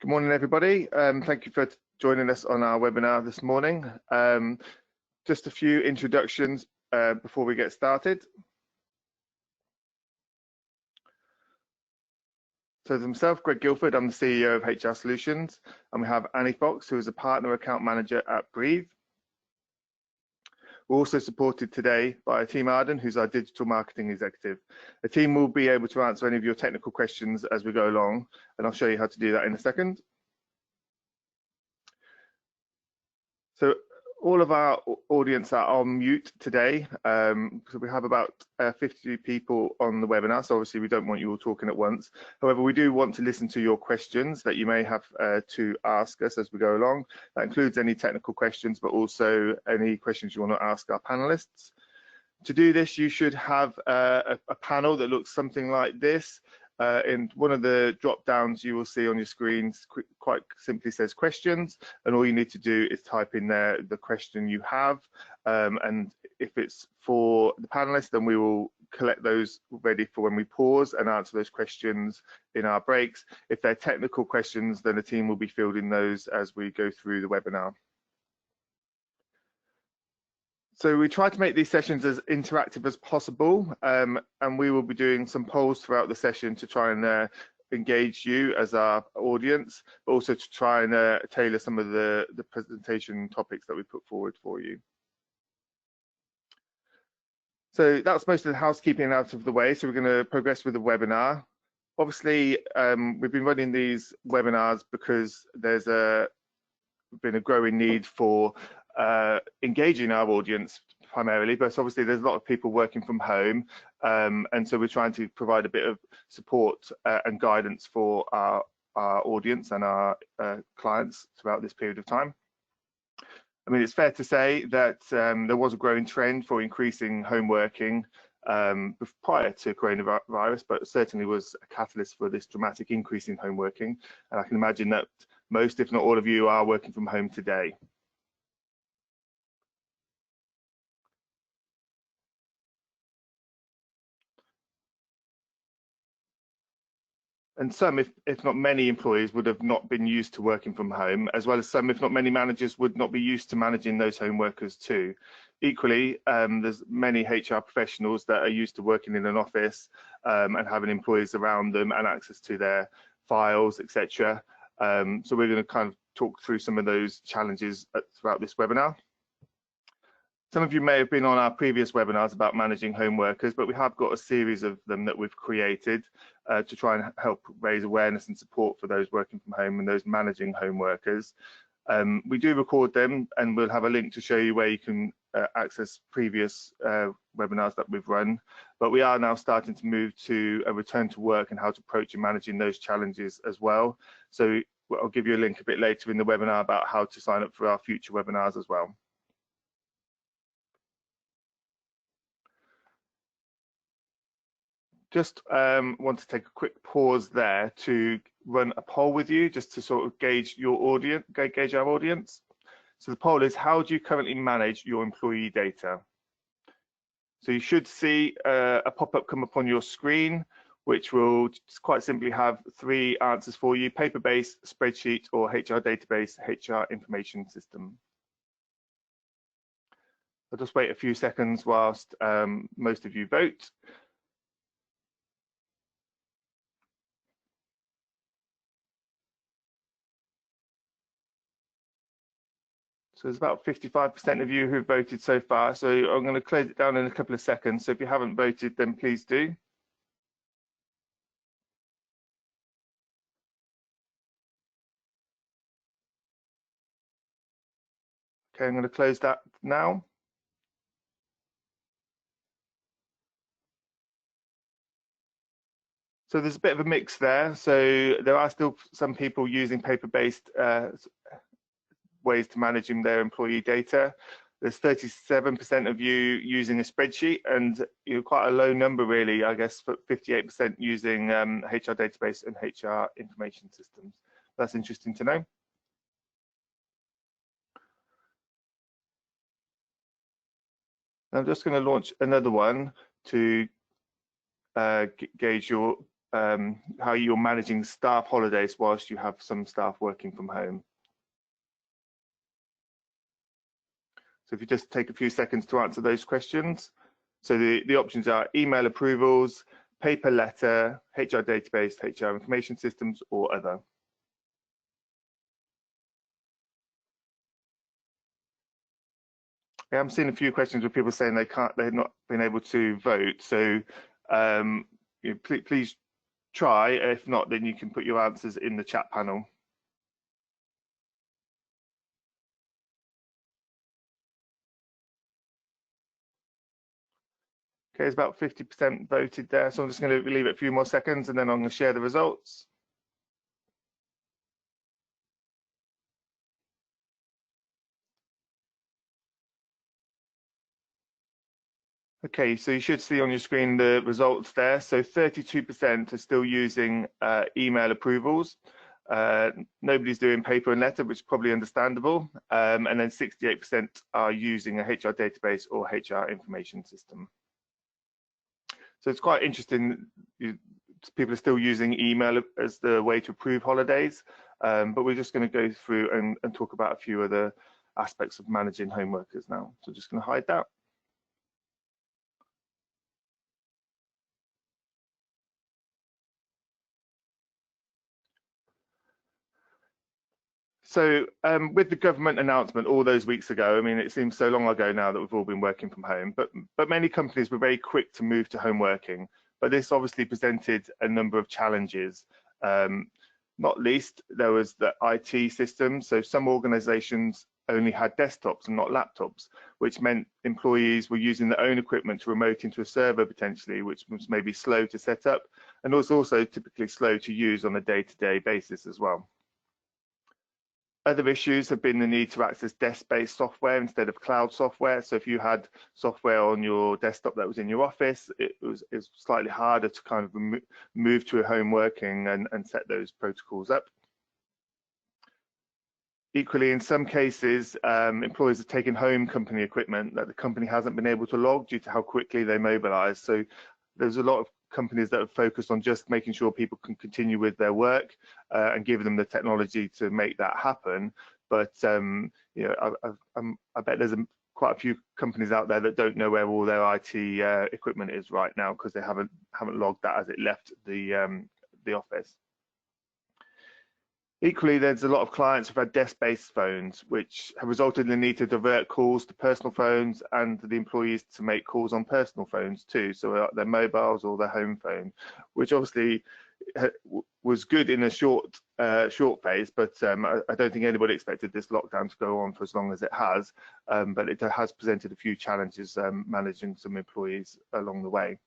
Good morning, everybody. Thank you for joining us on our webinar this morning. Just a few introductions before we get started. So myself, Greg Guilford, I'm the CEO of HR Solutions, and we have Annie Fox, who is a partner account manager at Breathe. We're also supported today by Team Arden, who's our digital marketing executive. The team will be able to answer any of your technical questions as we go along, and I'll show you how to do that in a second. So all of our audience are on mute today. So we have about 50 people on the webinar, so obviously we don't want you all talking at once. However, we do want to listen to your questions that you may have to ask us as we go along. That includes any technical questions, but also any questions you want to ask our panelists. To do this, you should have a panel that looks something like this. In one of the drop downs you will see on your screens quite simply says questions, and all you need to do is type in there the question you have, and if it's for the panelists, then we will collect those ready for when we pause and answer those questions in our breaks. If they're technical questions, then the team will be fielding those as we go through the webinar. So we try to make these sessions as interactive as possible, and we will be doing some polls throughout the session to try and engage you as our audience, but also to try and tailor some of the presentation topics that we put forward for you. So that's most of the housekeeping out of the way. So we're going to progress with the webinar. Obviously, we've been running these webinars because there's been a growing need for engaging our audience primarily, but obviously there's a lot of people working from home, and so we're trying to provide a bit of support and guidance for our audience and our clients throughout this period of time. I mean, it's fair to say that there was a growing trend for increasing home working prior to coronavirus, but certainly was a catalyst for this dramatic increase in home working, and I can imagine that most, if not all of you, are working from home today. And some, if not many employees, would have not been used to working from home, as well as some, if not many managers, would not be used to managing those home workers too. Equally, there's many HR professionals that are used to working in an office and having employees around them and access to their files, etc. So we're going to kind of talk through some of those challenges throughout this webinar. Some of you may have been on our previous webinars about managing home workers, but we have got a series of them that we've created to try and help raise awareness and support for those working from home and those managing home workers. We do record them, and we'll have a link to show you where you can access previous webinars that we've run, but we are now starting to move to a return to work and how to approach and managing those challenges as well. So I'll give you a link a bit later in the webinar about how to sign up for our future webinars as well. Just want to take a quick pause there to run a poll with you, just to sort of gauge your audience, gauge our audience. So the poll is, how do you currently manage your employee data? So you should see a pop-up come up on your screen, which will just quite simply have three answers for you: paper-based, spreadsheet, or HR database, HR information system. I'll just wait a few seconds whilst most of you vote. So there's about 55% of you who've voted so far. So I'm going to close it down in a couple of seconds. So if you haven't voted, then please do. Okay, I'm going to close that now. So there's a bit of a mix there. So there are still some people using paper-based ways to managing their employee data. There's 37% of you using a spreadsheet, and quite a low number really, I guess, for 58% using HR database and HR information systems. That's interesting to know. I'm just going to launch another one to gauge your how you're managing staff holidays whilst you have some staff working from home. So if you just take a few seconds to answer those questions. So the options are email approvals, paper letter, HR database, HR information systems, or other. Yeah, I'm seeing a few questions with people saying they've not been able to vote. So please try. If not, then you can put your answers in the chat panel. Okay, it's about 50% voted there. So I'm just going to leave it a few more seconds and then I'm going to share the results. Okay, so you should see on your screen the results there. So 32% are still using email approvals. Nobody's doing paper and letter, which is probably understandable. And then 68% are using a HR database or HR information system. So it's quite interesting. People are still using email as the way to approve holidays, but we're just going to go through and talk about a few other aspects of managing home workers now. So just going to hide that. So with the government announcement all those weeks ago, I mean, it seems so long ago now that we've all been working from home, but many companies were very quick to move to home working. But this obviously presented a number of challenges. Not least, there was the IT system. So some organizations only had desktops and not laptops, which meant employees were using their own equipment to remote into a server potentially, which was maybe slow to set up and was also typically slow to use on a day-to-day basis as well. Other issues have been the need to access desk-based software instead of cloud software. So if you had software on your desktop that was in your office, it's slightly harder to kind of move to a home working and set those protocols up. Equally, in some cases, employers have taken home company equipment that the company hasn't been able to log due to how quickly they mobilize. So there's a lot of companies that are focused on just making sure people can continue with their work and give them the technology to make that happen. But you know, I bet there's quite a few companies out there that don't know where all their IT equipment is right now because they haven't logged that as it left the office. Equally, there's a lot of clients who've had desk-based phones, which have resulted in the need to divert calls to personal phones and the employees to make calls on personal phones too, so their mobiles or their home phone, which obviously was good in a short phase, but I don't think anybody expected this lockdown to go on for as long as it has, but it has presented a few challenges managing some employees along the way.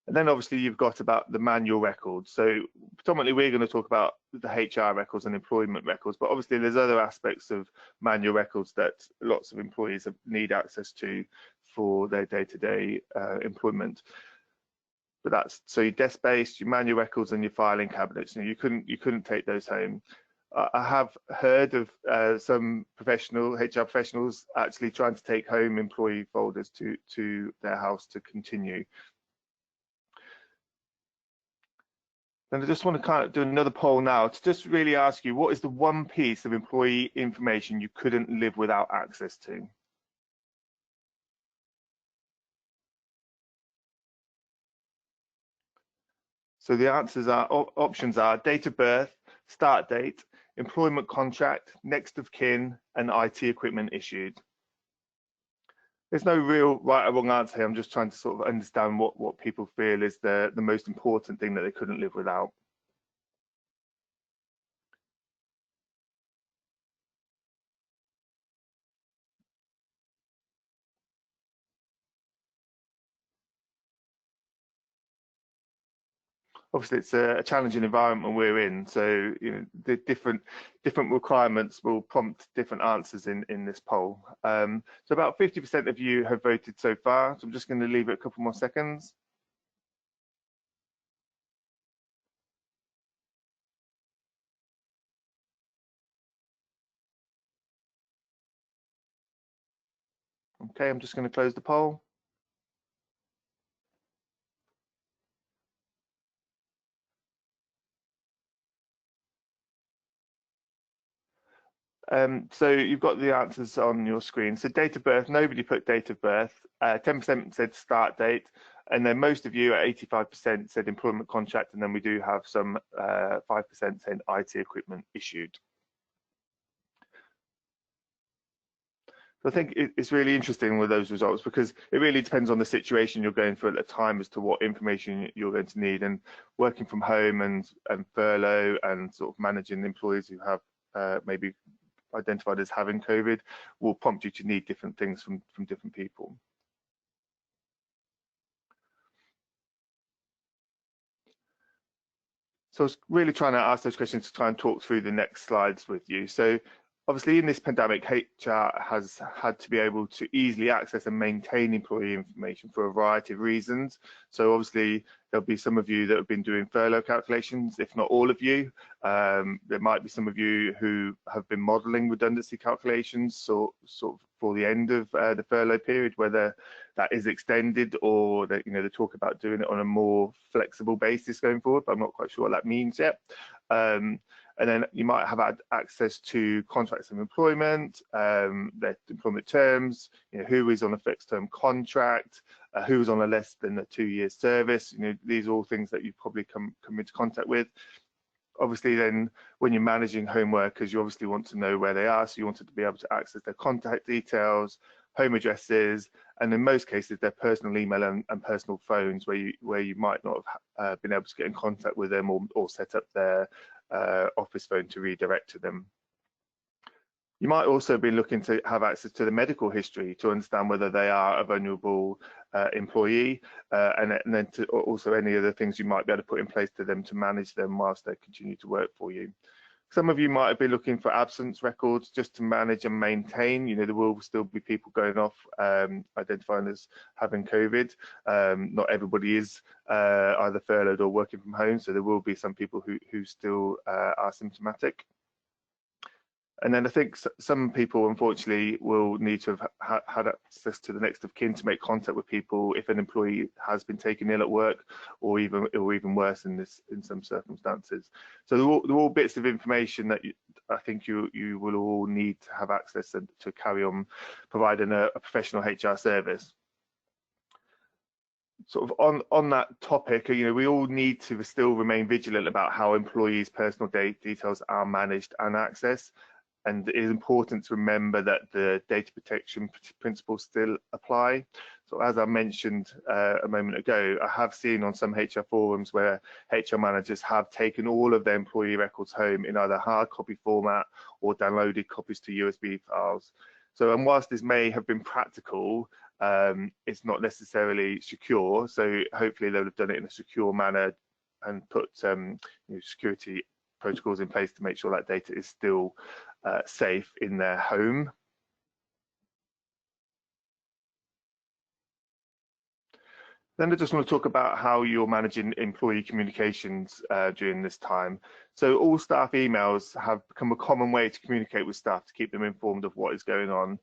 And then obviously you've got about the manual records. So predominantly we're going to talk about the HR records and employment records, but obviously there's other aspects of manual records that lots of employees need access to for their day-to-day employment. But that's so your desk-based, your manual records, and your filing cabinets. You couldn't take those home. I have heard of some HR professionals actually trying to take home employee folders to their house to continue. And I just want to kind of do another poll now to just really ask you, what is the one piece of employee information you couldn't live without access to? So the answers are, options are date of birth, start date, employment contract, next of kin, and IT equipment issued. There's no real right or wrong answer here. I'm just trying to sort of understand what people feel is the most important thing that they couldn't live without. Obviously it's a challenging environment we're in, so you know the different requirements will prompt different answers in this poll. So about 50% of you have voted so far, so I'm just going to leave it a couple more seconds. Okay, I'm just going to close the poll. So you've got the answers on your screen. So date of birth, nobody put date of birth. 10% said start date, and then most of you at 85% said employment contract, and then we do have some 5% saying IT equipment issued. So I think it's really interesting with those results, because it really depends on the situation you're going through at the time as to what information you're going to need. And working from home and furlough and sort of managing employees who have maybe identified as having COVID will prompt you to need different things from different people. So I was really trying to ask those questions to try and talk through the next slides with you. So obviously in this pandemic, HR has had to be able to easily access and maintain employee information for a variety of reasons. So obviously there'll be some of you that have been doing furlough calculations, if not all of you. There might be some of you who have been modelling redundancy calculations, sort of for the end of the furlough period, whether that is extended or that they talk about doing it on a more flexible basis going forward, but I'm not quite sure what that means yet. And then you might have had access to contracts of employment, their employment terms, who is on a fixed term contract, who is on a less than a 2-year service. These are all things that you've probably come into contact with. Obviously then when you're managing home workers, you obviously want to know where they are, so you wanted to be able to access their contact details, home addresses, and in most cases their personal email and personal phones where you might not have been able to get in contact with them or set up their office phone to redirect to them. You might also be looking to have access to the medical history to understand whether they are a vulnerable employee, and then to also any other things you might be able to put in place to them to manage them whilst they continue to work for you. Some of you might be looking for absence records just to manage and maintain. There will still be people going off identifying as having COVID. Not everybody is either furloughed or working from home, so there will be some people who still are symptomatic. And then I think some people, unfortunately, will need to have had access to the next of kin to make contact with people if an employee has been taken ill at work, or even worse in some circumstances. So they're all bits of information that I think you will all need to have access to carry on providing a professional HR service. Sort of on that topic, we all need to still remain vigilant about how employees' personal details are managed and accessed. And it is important to remember that the data protection principles still apply. So as I mentioned a moment ago, I have seen on some HR forums where HR managers have taken all of their employee records home in either hard copy format or downloaded copies to USB files. So, and whilst this may have been practical, it's not necessarily secure. So hopefully they'll have done it in a secure manner and put security protocols in place to make sure that data is still safe in their home. Then I just want to talk about how you're managing employee communications during this time. So all staff emails have become a common way to communicate with staff to keep them informed of what is going on.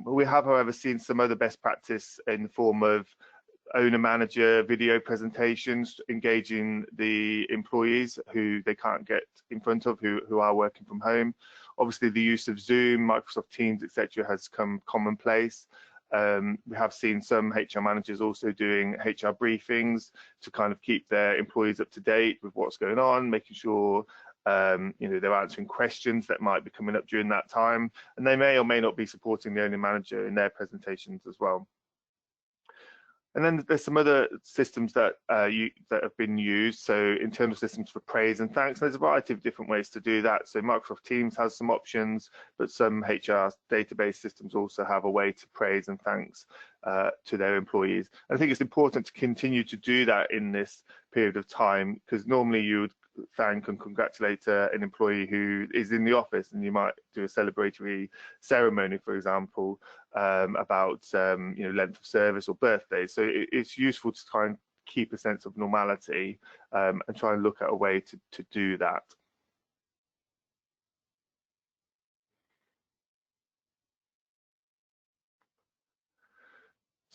We have, however, seen some other best practice in the form of owner-manager video presentations, engaging the employees who they can't get in front of, who are working from home. Obviously, the use of Zoom, Microsoft Teams, etc., has come commonplace. We have seen some HR managers also doing HR briefings to kind of keep their employees up to date with what's going on, making sure they're answering questions that might be coming up during that time, and they may or may not be supporting the owner manager in their presentations as well. And then there's some other systems that have been used. So internal systems for praise and thanks. There's a variety of different ways to do that. So Microsoft Teams has some options, but some HR database systems also have a way to praise and thanks to their employees. And I think it's important to continue to do that in this period of time, because normally you would thank and congratulate an employee who is in the office, and you might do a celebratory ceremony, for example, about length of service or birthdays. So it's useful to try and keep a sense of normality and try and look at a way to do that.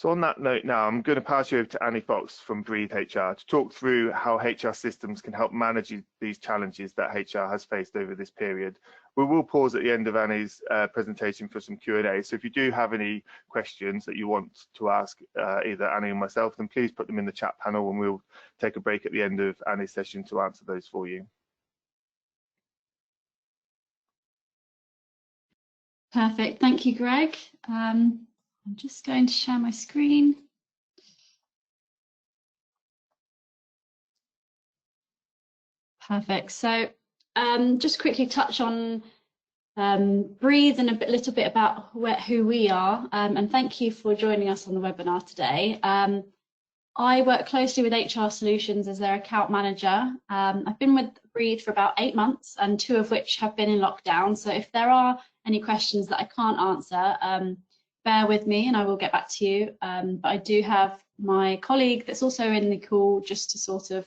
So on that note now, I'm going to pass you over to Annie Fox from BreatheHR to talk through how HR systems can help manage these challenges that HR has faced over this period. We will pause at the end of Annie's presentation for some Q&A. So if you do have any questions that you want to ask either Annie or myself, then please put them in the chat panel and we'll take a break at the end of Annie's session to answer those for you. Perfect, thank you, Greg. I'm just going to share my screen. Perfect. So just quickly touch on Breathe and a little bit about who we are. And thank you for joining us on the webinar today. I work closely with HR Solutions as their account manager. I've been with Breathe for about 8 months, and 2 of which have been in lockdown. So if there are any questions that I can't answer, bear with me and I will get back to you. But I do have my colleague that's also in the call just to sort of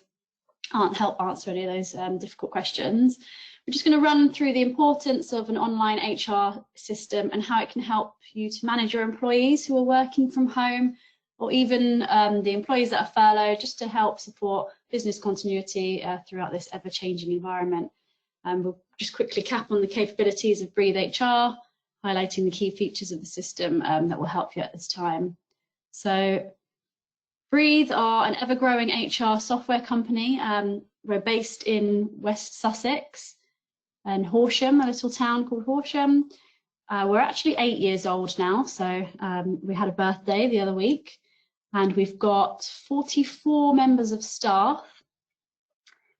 help answer any of those difficult questions. We're just going to run through the importance of an online HR system and how it can help you to manage your employees who are working from home, or even the employees that are furloughed, just to help support business continuity throughout this ever-changing environment. We'll just quickly cap on the capabilities of BreatheHR, highlighting the key features of the system that will help you at this time. So Breathe are an ever-growing HR software company. We're based in West Sussex and Horsham, a little town called Horsham. We're actually 8 years old now, so we had a birthday the other week, and we've got 44 members of staff.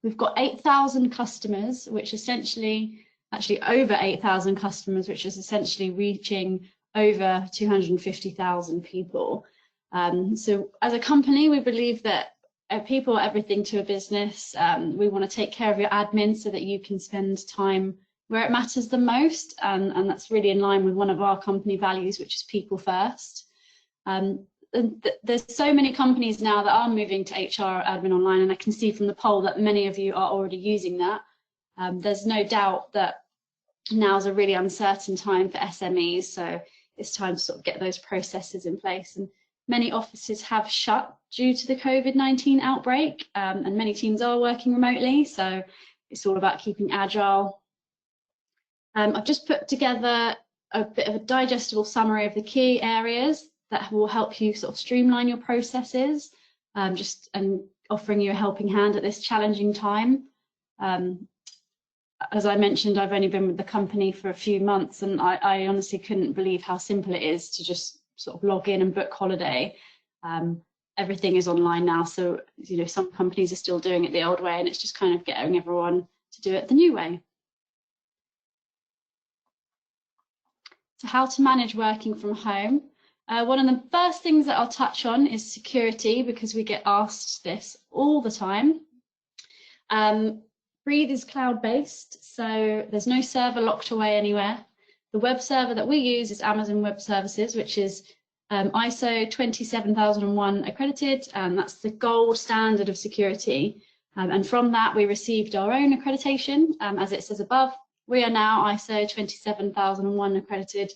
We've got 8,000 customers, which essentially, actually over 8,000 customers, which is essentially reaching over 250,000 people. So as a company, we believe that people are everything to a business. We want to take care of your admin so that you can spend time where it matters the most, and that's really in line with one of our company values, which is people first. There's so many companies now that are moving to HR admin online, and I can see from the poll that many of you are already using that. There's no doubt that now's a really uncertain time for SMEs, so it's time to sort of get those processes in place. And many offices have shut due to the COVID-19 outbreak, and many teams are working remotely, so it's all about keeping agile. I've just put together a bit of a digestible summary of the key areas that will help you sort of streamline your processes, and offering you a helping hand at this challenging time. As I mentioned, I've only been with the company for a few months, and I honestly couldn't believe how simple it is to just sort of log in and book holiday. Everything is online now, so you know, some companies are still doing it the old way, and it's just kind of getting everyone to do it the new way. So how to manage working from home. One of the first things that I'll touch on is security, because we get asked this all the time. Breathe is cloud-based, so there's no server locked away anywhere. The web server that we use is Amazon Web Services, which is ISO 27001 accredited, and that's the gold standard of security. And from that, we received our own accreditation. As it says above, we are now ISO 27001 accredited,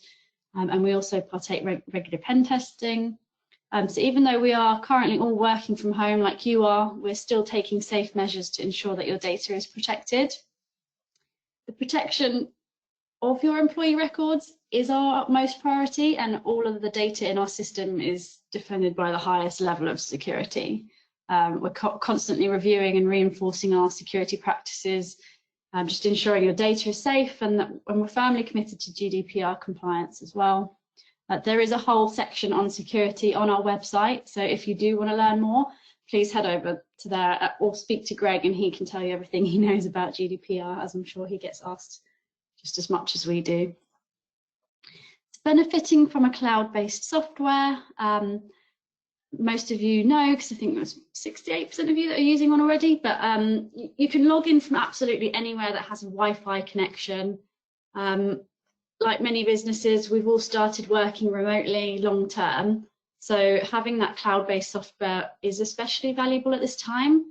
and we also partake regular pen testing. So even though we are currently all working from home like you are, we're still taking safe measures to ensure that your data is protected. The protection of your employee records is our utmost priority, and all of the data in our system is defended by the highest level of security. We're constantly reviewing and reinforcing our security practices, just ensuring your data is safe, and we're firmly committed to GDPR compliance as well. There is a whole section on security on our website, so if you do want to learn more, please head over to there or speak to Greg, and he can tell you everything he knows about GDPR, as I'm sure he gets asked just as much as we do. It's benefiting from a cloud-based software. Most of you know, because I think there's 68% of you that are using one already, but you can log in from absolutely anywhere that has a Wi-Fi connection. Like many businesses, we've all started working remotely long term, so having that cloud-based software is especially valuable at this time.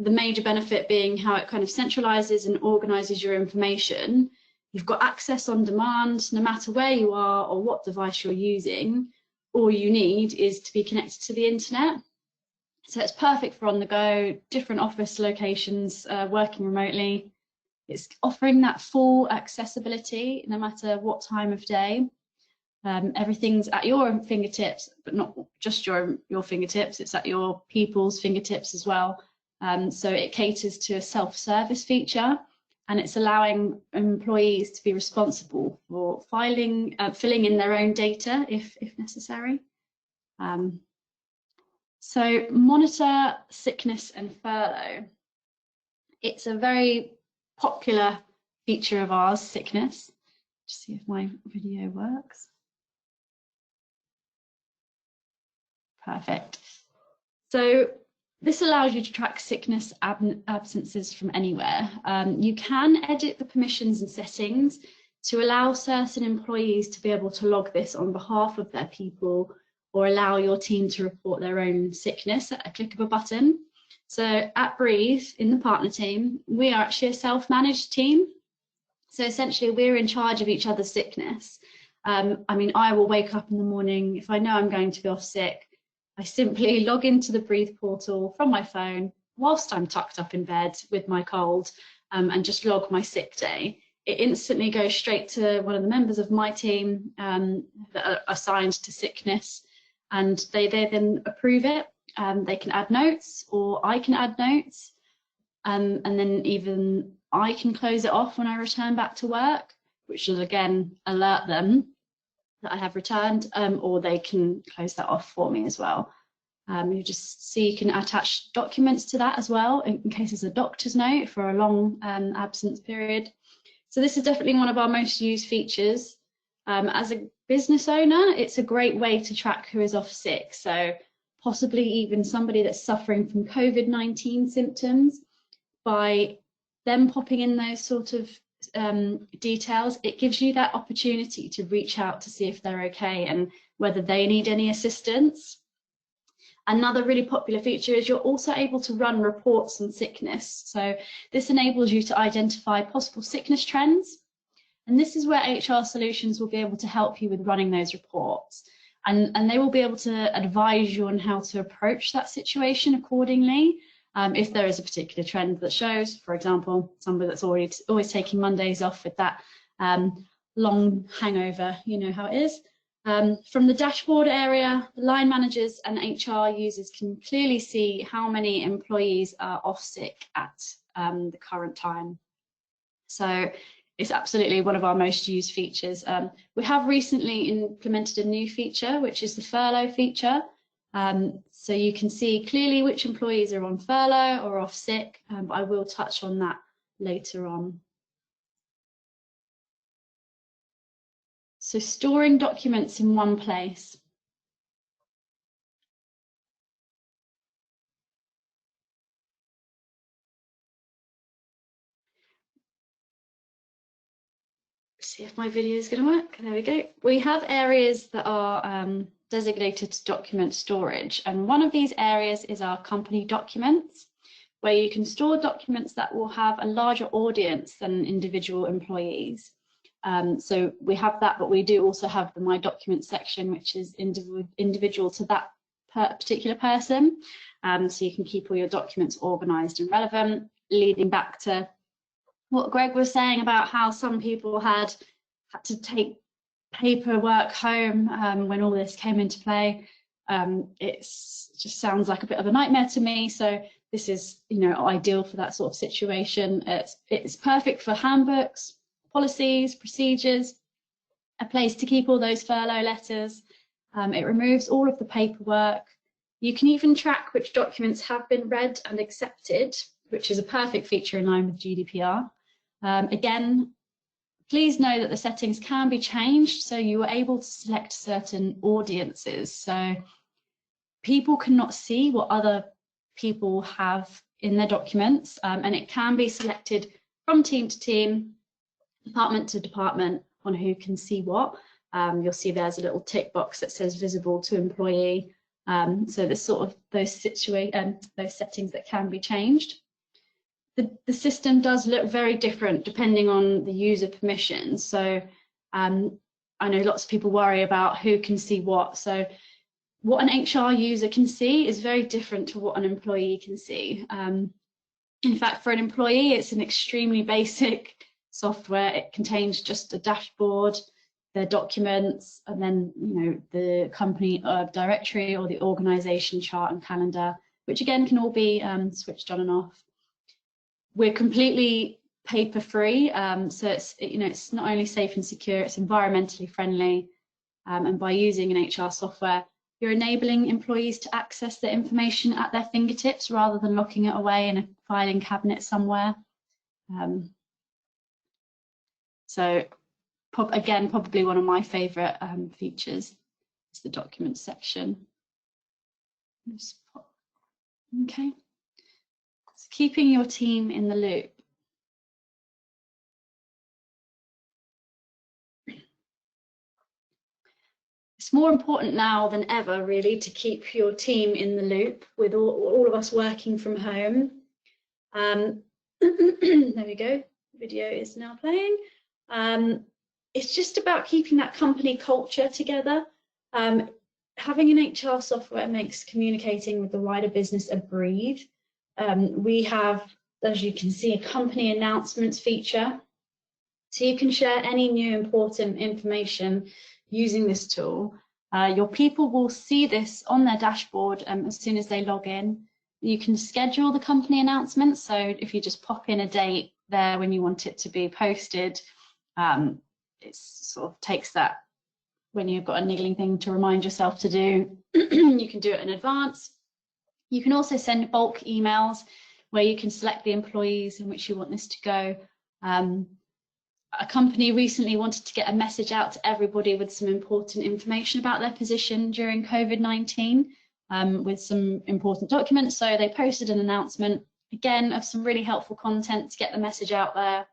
The major benefit being how it kind of centralizes and organizes your information. You've got access on demand, no matter where you are or what device you're using. all you need is to be connected to the internet. So it's perfect for on the go, different office locations, working remotely. It's offering that full accessibility no matter what time of day. Everything's at your fingertips, but not just your fingertips, it's at your people's fingertips as well. So it caters to a self-service feature, and it's allowing employees to be responsible for filling in their own data if necessary. So monitor sickness and furlough. It's a very popular feature of ours, sickness. Just see if my video works. Perfect. So this allows you to track sickness absences from anywhere. You can edit the permissions and settings to allow certain employees to be able to log this on behalf of their people, or allow your team to report their own sickness at a click of a button. So at Breathe, in the partner team, we are actually a self-managed team. So essentially we're in charge of each other's sickness. I mean, I will wake up in the morning, if I know I'm going to be off sick, I simply log into the Breathe portal from my phone whilst I'm tucked up in bed with my cold, and just log my sick day. It instantly goes straight to one of the members of my team that are assigned to sickness, and they then approve it. They can add notes, or I can add notes, and then even I can close it off when I return back to work, which will again alert them that I have returned, or they can close that off for me as well. You just see you can attach documents to that as well in case there's a doctor's note for a long absence period. So this is definitely one of our most used features. As a business owner, it's a great way to track who is off sick. So possibly even somebody that's suffering from COVID-19 symptoms. By them popping in those sort of details, it gives you that opportunity to reach out to see if they're okay and whether they need any assistance. Another really popular feature is you're also able to run reports on sickness. So this enables you to identify possible sickness trends. And this is where HR solutions will be able to help you with running those reports. And they will be able to advise you on how to approach that situation accordingly. If there is a particular trend that shows, for example, somebody that's always taking Mondays off with that long hangover, you know how it is. From the dashboard area, the line managers and HR users can clearly see how many employees are off sick at the current time. So it's absolutely one of our most used features. We have recently implemented a new feature, which is the furlough feature. So you can see clearly which employees are on furlough or off sick, but I will touch on that later on. So storing documents in one place. See if my video is going to work. There we go. We have areas that are designated to document storage, and one of these areas is our company documents, where you can store documents that will have a larger audience than individual employees. So we have that, but we do also have the My Documents section, which is individual to that particular person. So you can keep all your documents organised and relevant, leading back to what Greg was saying about how some people had to take paperwork home when all this came into play. It just sounds like a bit of a nightmare to me. So this is, you know, ideal for that sort of situation. It's perfect for handbooks, policies, procedures, a place to keep all those furlough letters. It removes all of the paperwork. You can even track which documents have been read and accepted, which is a perfect feature in line with GDPR. Again, please know that the settings can be changed, so you are able to select certain audiences. So people cannot see what other people have in their documents, and it can be selected from team to team, department to department on who can see what. You'll see there's a little tick box that says visible to employee. So there's sort of those settings that can be changed. The system does look very different depending on the user permissions. So I know lots of people worry about who can see what. So what an HR user can see is very different to what an employee can see. In fact, for an employee, it's an extremely basic software. It contains just a dashboard, their documents, and then the company directory or the organization chart and calendar, which again can all be switched on and off. We're completely paper free, so it's not only safe and secure, it's environmentally friendly, and by using an HR software, you're enabling employees to access the information at their fingertips rather than locking it away in a filing cabinet somewhere. So again, probably one of my favorite features is the document section. Okay, so keeping your team in the loop. It's more important now than ever, really, to keep your team in the loop with all of us working from home. There we go, video is now playing. It's just about keeping that company culture together. Having an HR software makes communicating with the wider business a breeze. We have, as you can see, a company announcements feature. So you can share any new important information using this tool. Your people will see this on their dashboard as soon as they log in. You can schedule the company announcements. So if you just pop in a date there when you want it to be posted, it sort of takes that when you've got a niggling thing to remind yourself to do. You can do it in advance. You can also send bulk emails where you can select the employees in which you want this to go. A company recently wanted to get a message out to everybody with some important information about their position during COVID-19, with some important documents. So they posted an announcement, again, of some really helpful content to get the message out there.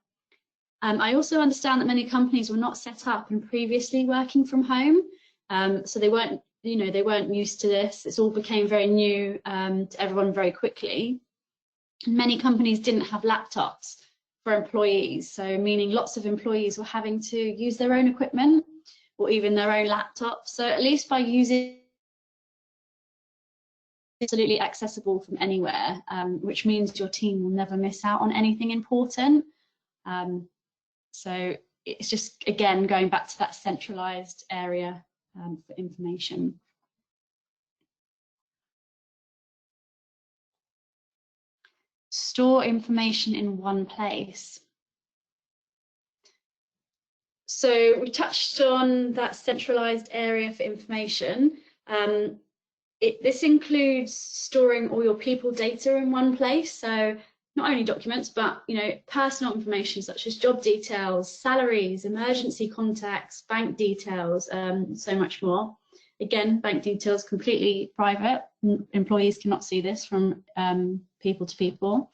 I also understand that many companies were not set up and previously working from home, so they weren't used to this. This all became very new to everyone very quickly. Many companies didn't have laptops for employees, so meaning lots of employees were having to use their own equipment or even their own laptops. So at least by using absolutely accessible from anywhere, which means your team will never miss out on anything important. So it's just, again, going back to that centralized area for information. Store information in one place. So we touched on that centralized area for information. This includes storing all your people data in one place. So not only documents, but personal information such as job details, salaries, emergency contacts, bank details, so much more. Again, bank details completely private. Employees cannot see this from people to people.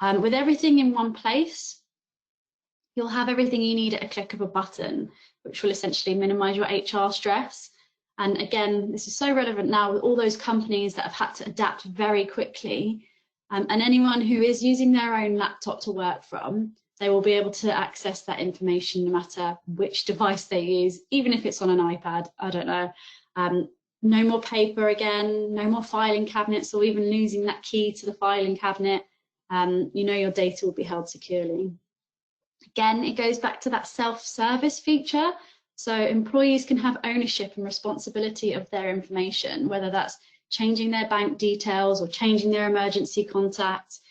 With everything in one place, you'll have everything you need at a click of a button, which will essentially minimize your HR stress. And again, this is so relevant now with all those companies that have had to adapt very quickly. And anyone who is using their own laptop to work from, they will be able to access that information no matter which device they use, even if it's on an iPad, I don't know. No more paper again, no more filing cabinets or even losing that key to the filing cabinet. Your data will be held securely. Again, it goes back to that self-service feature. So employees can have ownership and responsibility of their information, whether that's changing their bank details or changing their emergency contacts.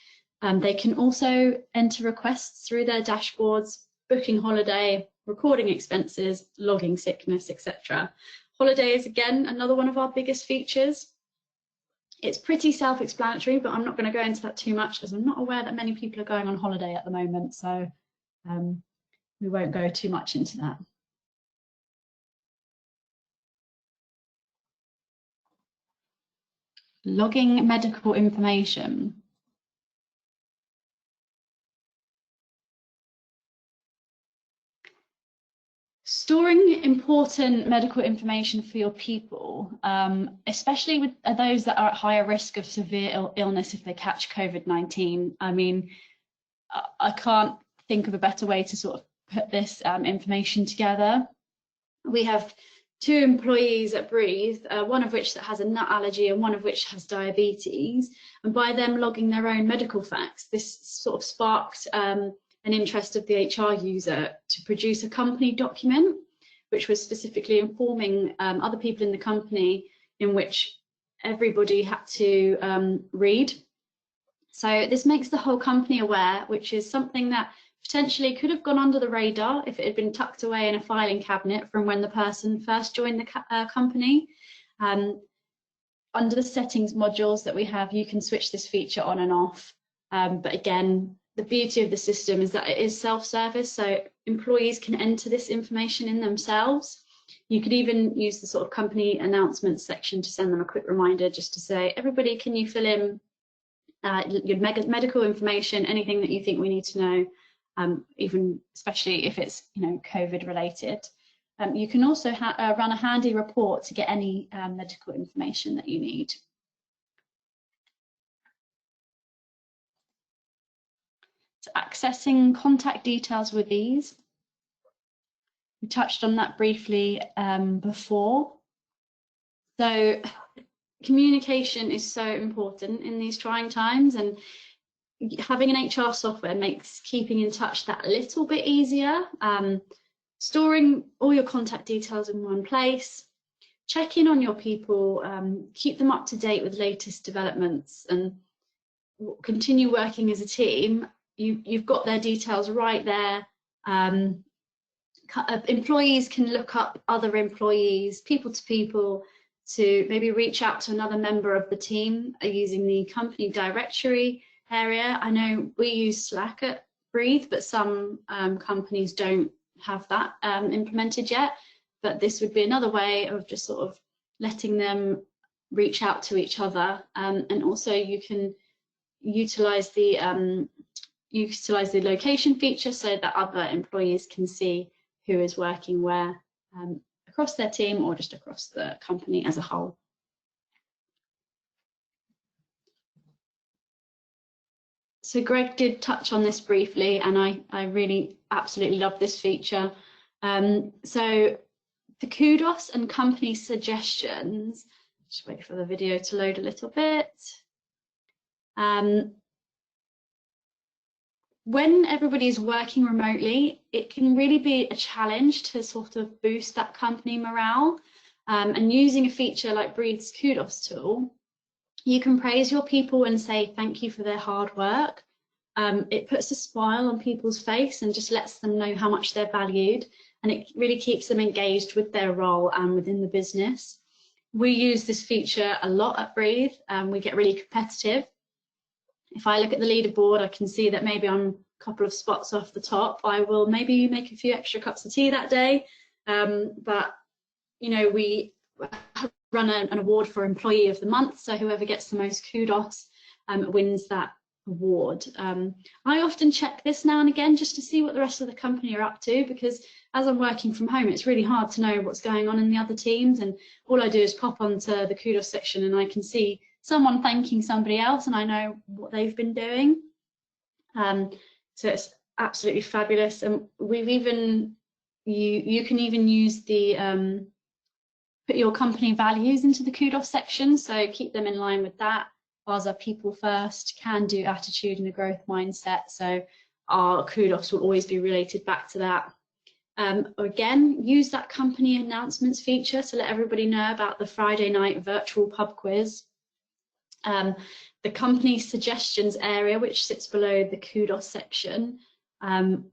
They can also enter requests through their dashboards, booking holiday, recording expenses, logging sickness, etc. Holiday is, again, another one of our biggest features. It's pretty self-explanatory, but I'm not going to go into that too much as I'm not aware that many people are going on holiday at the moment, so we won't go too much into that. Logging medical information. Storing important medical information for your people, especially with those that are at higher risk of severe illness if they catch COVID-19. I mean, I can't think of a better way to sort of put this information together. We have 2 employees at Breathe, one of which that has a nut allergy and one of which has diabetes, and by them logging their own medical facts, this sort of sparked an interest of the HR user to produce a company document, which was specifically informing other people in the company, in which everybody had to read. So this makes the whole company aware, which is something that potentially could have gone under the radar if it had been tucked away in a filing cabinet from when the person first joined the company. Under the settings modules that we have, you can switch this feature on and off. But again, the beauty of the system is that it is self-service, so employees can enter this information in themselves. You could even use the sort of company announcements section to send them a quick reminder just to say, everybody, can you fill in your medical information, anything that you think we need to know. Even especially if it's COVID related. You can also run a handy report to get any medical information that you need. So accessing contact details with ease. We touched on that briefly before. So communication is so important in these trying times, and having an HR software makes keeping in touch that little bit easier. Storing all your contact details in one place, check in on your people, keep them up to date with latest developments, and continue working as a team. You've got their details right there. Employees can look up other employees, people to people, to maybe reach out to another member of the team using the company directory area. I know we use Slack at Breathe, but some companies don't have that implemented yet. But this would be another way of just sort of letting them reach out to each other, and also you can utilize the location feature so that other employees can see who is working where across their team or just across the company as a whole. So Greg did touch on this briefly, and I really absolutely love this feature. So the Kudos and company suggestions, just wait for the video to load a little bit. When everybody is working remotely, it can really be a challenge to sort of boost that company morale. And using a feature like Breathe's Kudos tool, you can praise your people and say thank you for their hard work. It puts a smile on people's face and just lets them know how much they're valued, and it really keeps them engaged with their role and within the business. We use this feature a lot at Breathe, and we get really competitive. If I look at the leaderboard, I can see that maybe I'm a couple of spots off the top. I will maybe make a few extra cups of tea that day, but we run an award for Employee of the Month, so whoever gets the most kudos wins that award. I often check this now and again just to see what the rest of the company are up to, because as I'm working from home, it's really hard to know what's going on in the other teams, and all I do is pop onto the Kudos section and I can see someone thanking somebody else and I know what they've been doing. So it's absolutely fabulous, and we've even you can even use the put your company values into the Kudos section, so keep them in line with that. Ours are people first, can-do attitude and a growth mindset, so our Kudos will always be related back to that. Again, use that company announcements feature to let everybody know about the Friday night virtual pub quiz. The company suggestions area, which sits below the Kudos section,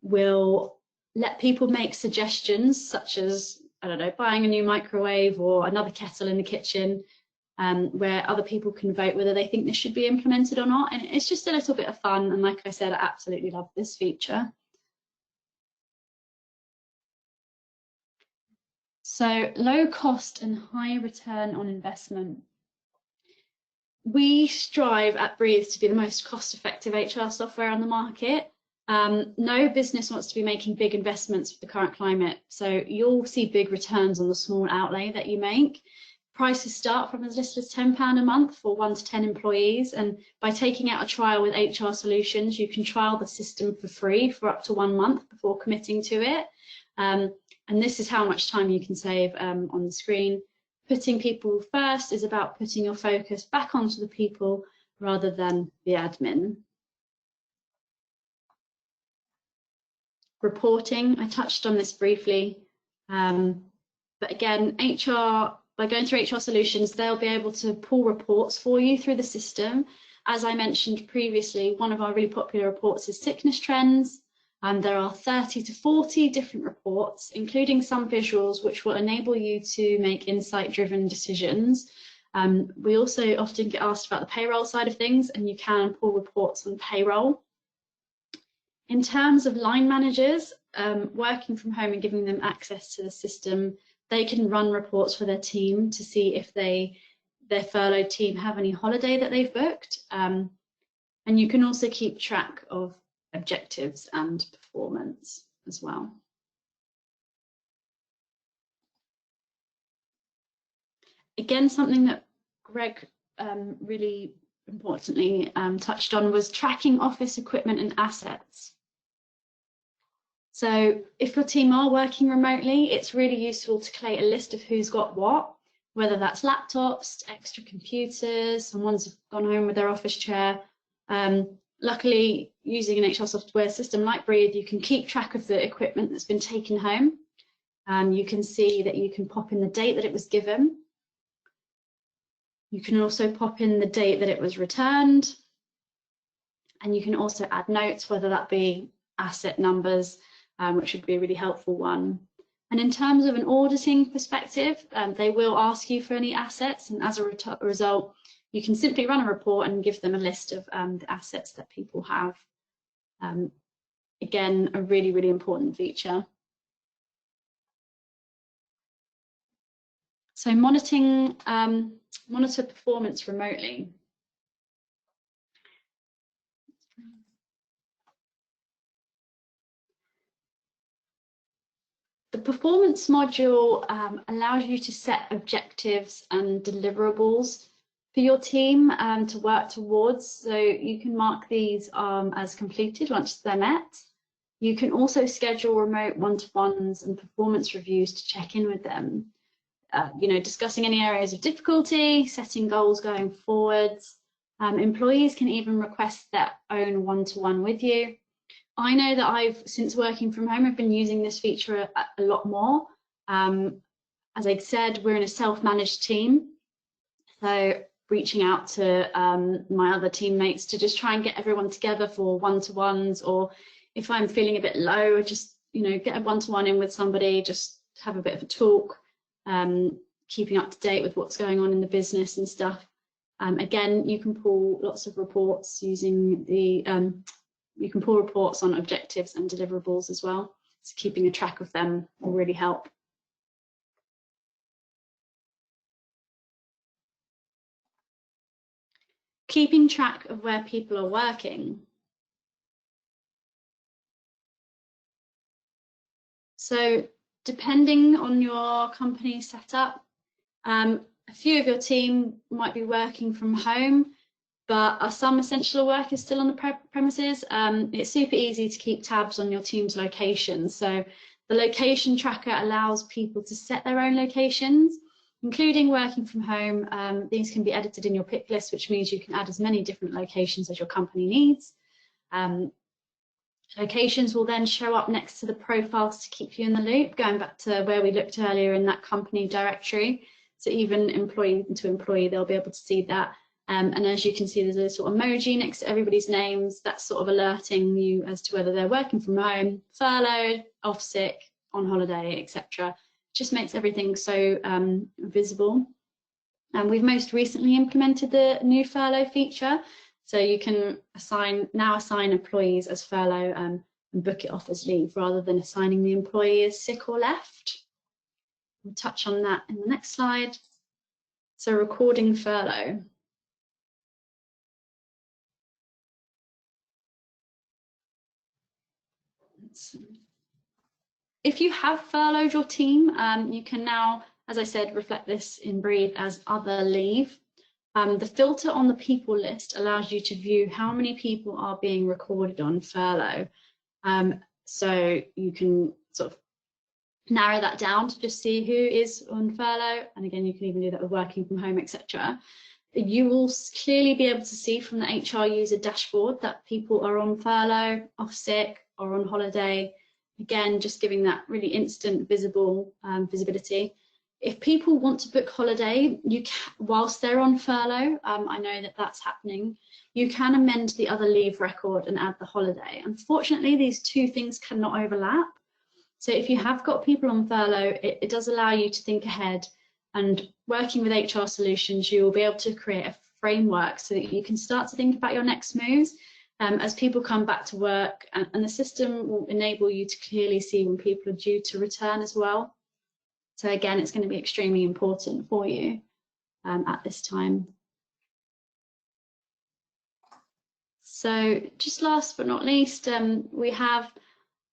will let people make suggestions such as, I don't know, buying a new microwave or another kettle in the kitchen, where other people can vote whether they think this should be implemented or not. And it's just a little bit of fun. And like I said, I absolutely love this feature. So low cost and high return on investment. We strive at Breathe to be the most cost-effective HR software on the market. No business wants to be making big investments with the current climate, so you'll see big returns on the small outlay that you make. Prices start from as little as £10 a month for 1 to 10 employees, and by taking out a trial with HR Solutions, you can trial the system for free for up to 1 month before committing to it. And And this is how much time you can save on the screen. Putting people first is about putting your focus back onto the people rather than the admin. Reporting, I touched on this briefly, but again, HR, by going through HR solutions, they'll be able to pull reports for you through the system. As I mentioned previously, one of our really popular reports is sickness trends, and there are 30 to 40 different reports, including some visuals, which will enable you to make insight-driven decisions. We also often get asked about the payroll side of things, and you can pull reports on payroll. In terms of line managers, working from home and giving them access to the system, they can run reports for their team to see if their furloughed team have any holiday that they've booked. And you can also keep track of objectives and performance as well. Again, something that Greg really importantly touched on was tracking office equipment and assets. So if your team are working remotely, it's really useful to collate a list of who's got what, whether that's laptops, extra computers, someone's gone home with their office chair. Luckily, using an HR software system like Breathe, you can keep track of the equipment that's been taken home. You can see that you can pop in the date that it was given. You can also pop in the date that it was returned. And you can also add notes, whether that be asset numbers, which would be a really helpful one. And in terms of an auditing perspective, they will ask you for any assets, and as a result, you can simply run a report and give them a list of the assets that people have. Again, a really, really important feature. So monitor performance remotely. The performance module allows you to set objectives and deliverables for your team to work towards. So you can mark these as completed once they're met. You can also schedule remote one-to-ones and performance reviews to check in with them. Discussing any areas of difficulty, setting goals going forwards. Employees can even request their own one-to-one with you. I know that since working from home, I've been using this feature a lot more. As I said, we're in a self-managed team. So reaching out to my other teammates to just try and get everyone together for one-to-ones, or if I'm feeling a bit low, just get a one-to-one in with somebody, just have a bit of a talk, keeping up to date with what's going on in the business and stuff. Again, you can pull lots of reports using the you can pull reports on objectives and deliverables as well. So keeping a track of them will really help. Keeping track of where people are working. So depending on your company setup, a few of your team might be working from home, but are some essential workers still on the premises? It's super easy to keep tabs on your team's locations. So the location tracker allows people to set their own locations, including working from home. These can be edited in your pick list, which means you can add as many different locations as your company needs. Locations will then show up next to the profiles to keep you in the loop, going back to where we looked earlier in that company directory. So even employee to employee, they'll be able to see that. And as you can see, there's a sort of emoji next to everybody's names. That's sort of alerting you as to whether they're working from home, furloughed, off sick, on holiday, etc. Just makes everything so visible. And we've most recently implemented the new furlough feature. So you can now assign employees as furlough and book it off as leave rather than assigning the employee as sick or left. We'll touch on that in the next slide. So recording furlough. If you have furloughed your team, you can now, as I said, reflect this in Breathe as other leave. The filter on the people list allows you to view how many people are being recorded on furlough. So you can sort of narrow that down to just see who is on furlough. And again, you can even do that with working from home, etc. You will clearly be able to see from the HR user dashboard that people are on furlough, off sick, or on holiday. Again, just giving that really instant visibility. If people want to book holiday, you can, whilst they're on furlough, I know that that's happening, you can amend the other leave record and add the holiday. Unfortunately, these two things cannot overlap. So if you have got people on furlough, it does allow you to think ahead, and working with HR solutions, you will be able to create a framework so that you can start to think about your next moves as people come back to work, and the system will enable you to clearly see when people are due to return as well. So again, it's going to be extremely important for you at this time. So just last but not least, we have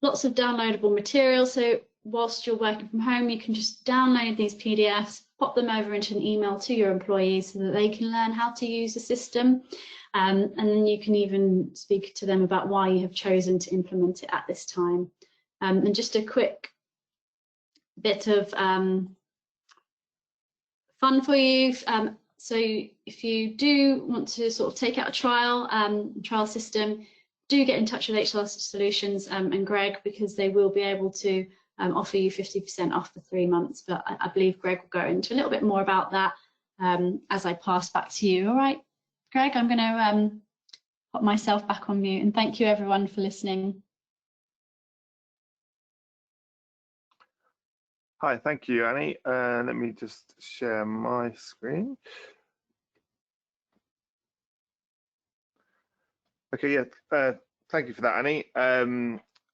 lots of downloadable materials. So whilst you're working from home, you can just download these PDFs, pop them over into an email to your employees so that they can learn how to use the system. And then you can even speak to them about why you have chosen to implement it at this time. And just a quick bit of fun for you. So if you do want to sort of take out a trial system, do get in touch with HR Solutions and Greg, because they will be able to offer you 50% off for 3 months. But I believe Greg will go into a little bit more about that as I pass back to you. All right, Greg, I'm going to put myself back on mute, and thank you everyone for listening. Hi, thank you, Annie. Let me just share my screen. Okay, yeah, thank you for that, Annie.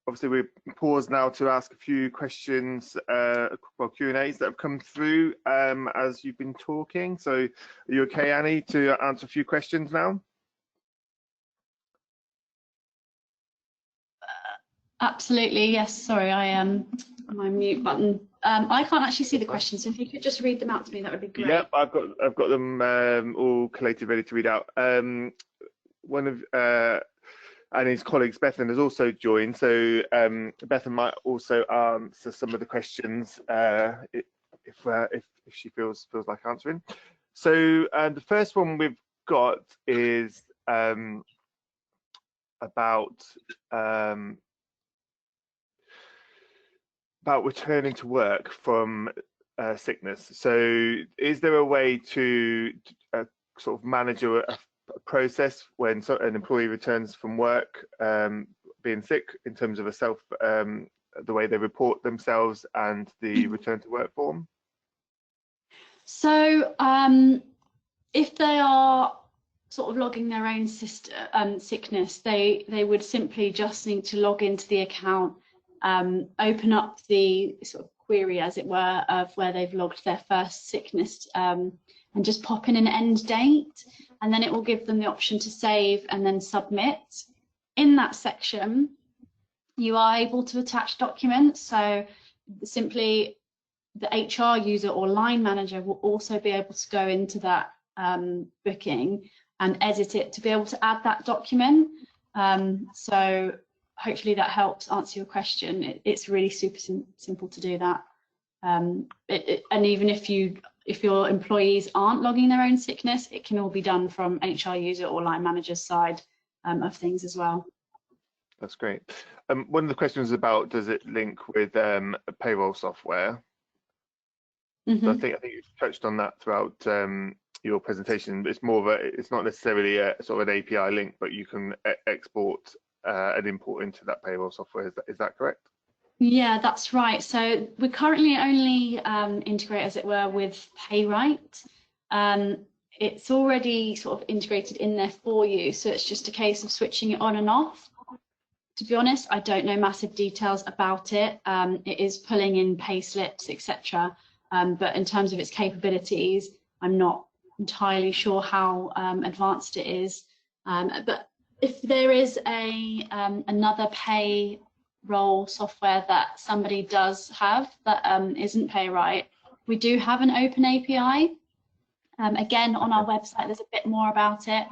Obviously, we pause now to ask a few questions, well, Q&As that have come through as you've been talking. So are you okay, Annie, to answer a few questions now? Absolutely, yes. Sorry, my mute button. I can't actually see the questions, so if you could just read them out to me, that would be great. Yep, I've got them all collated, ready to read out. One of Annie's colleagues, Bethan, has also joined, so Bethan might also answer some of the questions if she feels like answering. So the first one we've got is about returning to work from sickness. So is there a way to sort of manage a process when an employee returns from work being sick, in terms of the way they report themselves and the return to work form? So if they are sort of logging their own sickness, they would simply just need to log into the account, open up the sort of query, as it were, of where they've logged their first sickness, and just pop in an end date, and then it will give them the option to save and then submit. In that section, you are able to attach documents. So simply the HR user or line manager will also be able to go into that booking and edit it to be able to add that document. So hopefully that helps answer your question. It's really super simple to do that. And even if your employees aren't logging their own sickness, it can all be done from HR user or line manager's side of things as well. That's great. One of the questions is about, does it link with payroll software? So I think you've touched on that throughout your presentation. It's more of it's not necessarily a sort of an API link, but you can export and import into that payroll software. Is that correct? Yeah, that's right. So we currently only integrate, as it were, with Payright. It's already sort of integrated in there for you, so it's just a case of switching it on and off. To be honest, I don't know massive details about it. It is pulling in pay slips, etc. But in terms of its capabilities, I'm not entirely sure how advanced it is. But if there is another payroll software that somebody does have that isn't Payright, we do have an open API. Again, on our website, there's a bit more about it.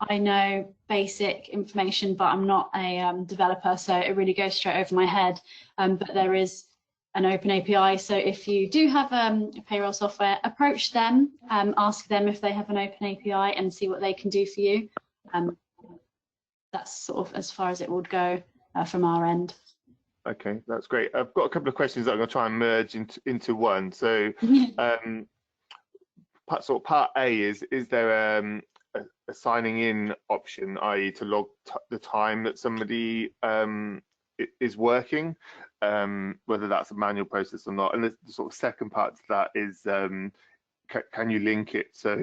I know basic information, but I'm not a developer, so it really goes straight over my head. But there is an open API. So if you do have a payroll software, approach them, ask them if they have an open API and see what they can do for you. That's sort of as far as it would go from our end. Okay, that's great. I've got a couple of questions that I'm going to try and merge into one. So part A is there a signing in option, i.e. to log the time that somebody is working, whether that's a manual process or not? And the sort of second part to that is can you link it so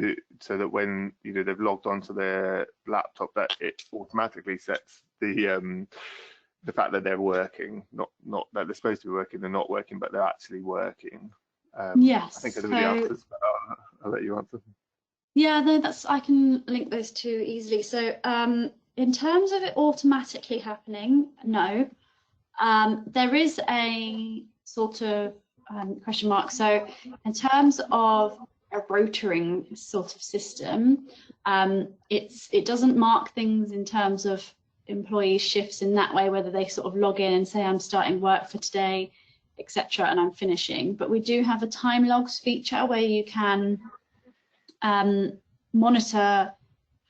that when they've logged onto their laptop, that it automatically sets the fact that they're working, not that they're supposed to be working, they're not working, but they're actually working. Yes. I think I know the answers, but I'll let you answer. Yeah, no, I can link those two easily. So in terms of it automatically happening, no. There is a sort of question mark. So in terms of a rotoring sort of system, it doesn't mark things in terms of employee shifts in that way, whether they sort of log in and say I'm starting work for today, etc., and I'm finishing. But we do have a time logs feature where you can monitor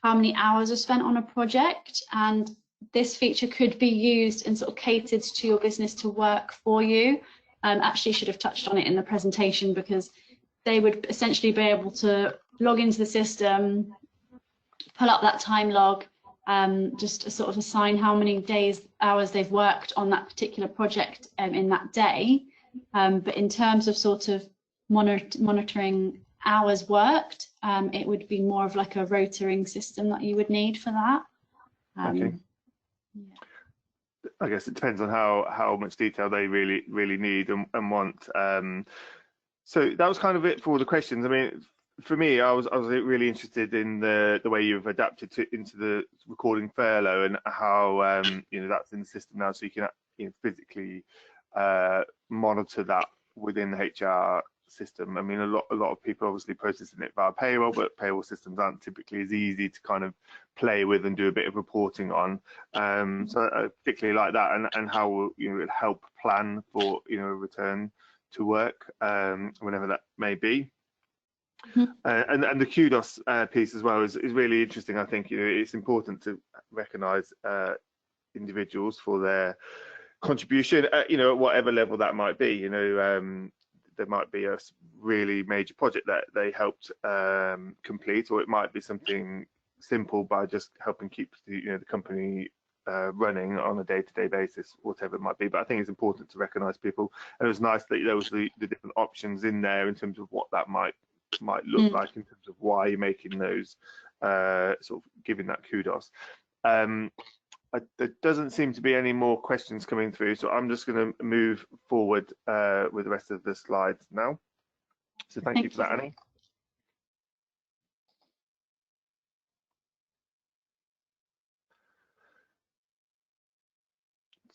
how many hours are spent on a project, and this feature could be used and sort of catered to your business to work for you. Actually should have touched on it in the presentation, because they would essentially be able to log into the system, pull up that time log, just sort of assign how many hours they've worked on that particular project in that day. But in terms of sort of monitoring hours worked, it would be more of like a rotoring system that you would need for that. Okay. Yeah. I guess it depends on how much detail they really need and want. So that was kind of it for all the questions. I mean, for me, I was really interested in the way you've adapted into the recording furlough, and how that's in the system now, so you can physically monitor that within the HR system. I mean, a lot of people obviously processing it via payroll, but payroll systems aren't typically as easy to kind of play with and do a bit of reporting on. So I particularly like that, and how it help plan for a return to work whenever that may be. And the Kudos piece as well is really interesting. I think it's important to recognise individuals for their contribution, at whatever level that might be. There might be a really major project that they helped complete, or it might be something simple by just helping keep the company running on a day-to-day basis, whatever it might be. But I think it's important to recognise people, and it was nice that there was the different options in there in terms of what that might look like, in terms of why you're making those, sort of giving that kudos. There doesn't seem to be any more questions coming through, so I'm just going to move forward with the rest of the slides now. So thank you for that, Annie.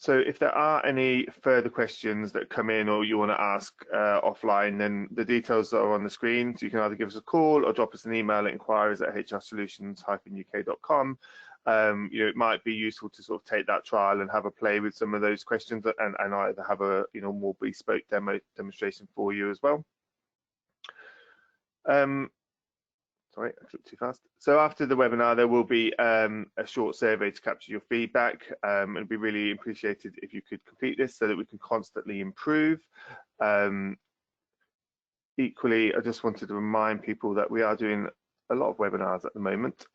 So if there are any further questions that come in, or you want to ask offline, then the details are on the screen. So you can either give us a call or drop us an email at inquiries@hrsolutions-uk.com. It might be useful to sort of take that trial and have a play with some of those questions, and either have a more bespoke demonstration for you as well. Sorry, I clicked too fast. So after the webinar, there will be a short survey to capture your feedback. It'd be really appreciated if you could complete this so that we can constantly improve. Equally, I just wanted to remind people that we are doing a lot of webinars at the moment.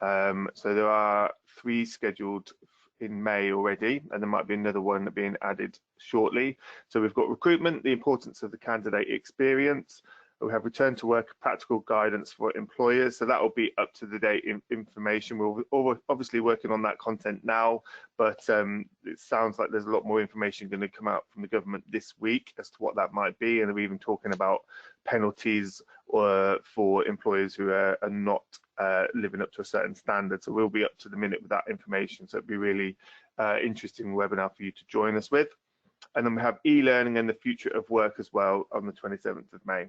So there are 3 scheduled in May already, and there might be another one being added shortly. So we've got recruitment, the importance of the candidate experience. We have return to work practical guidance for employers, so that will be up to the date information. We're obviously working on that content now, but it sounds like there's a lot more information going to come out from the government this week as to what that might be, and we're even talking about penalties for employers who are not living up to a certain standard. So we'll be up to the minute with that information, so it'll be really interesting webinar for you to join us with. And then we have e-learning and the future of work as well on the 27th of May.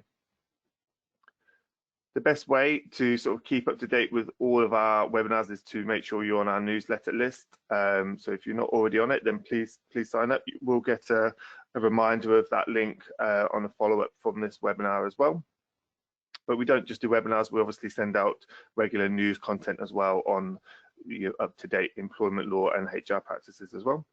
The best way to sort of keep up to date with all of our webinars is to make sure you're on our newsletter list. So if you're not already on it, then please sign up. We'll get a a reminder of that link on a follow-up from this webinar as well. But we don't just do webinars, we obviously send out regular news content as well on up-to-date employment law and HR practices as well.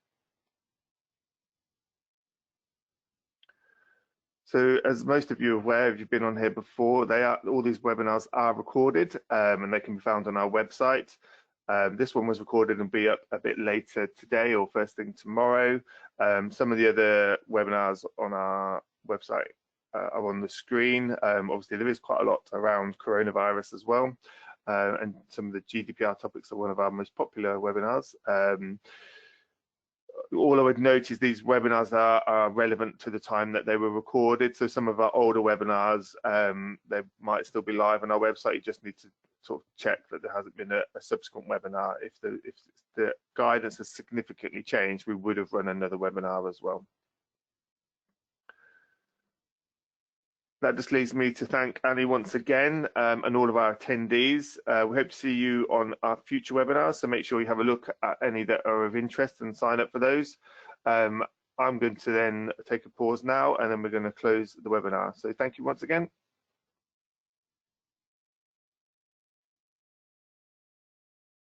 So as most of you are aware, if you've been on here before, all these webinars are recorded and they can be found on our website. This one was recorded and be up a bit later today or first thing tomorrow. Some of the other webinars on our website are on the screen. Obviously, there is quite a lot around coronavirus as well. And some of the GDPR topics are one of our most popular webinars. All I would note is these webinars are relevant to the time that they were recorded. So some of our older webinars, they might still be live on our website. You just need to sort of check that there hasn't been a subsequent webinar. If the guidance has significantly changed, we would have run another webinar as well. That just leaves me to thank Annie once again and all of our attendees. We hope to see you on our future webinars, so make sure you have a look at any that are of interest and sign up for those. I'm going to then take a pause now and then we're going to close the webinar. So thank you once again.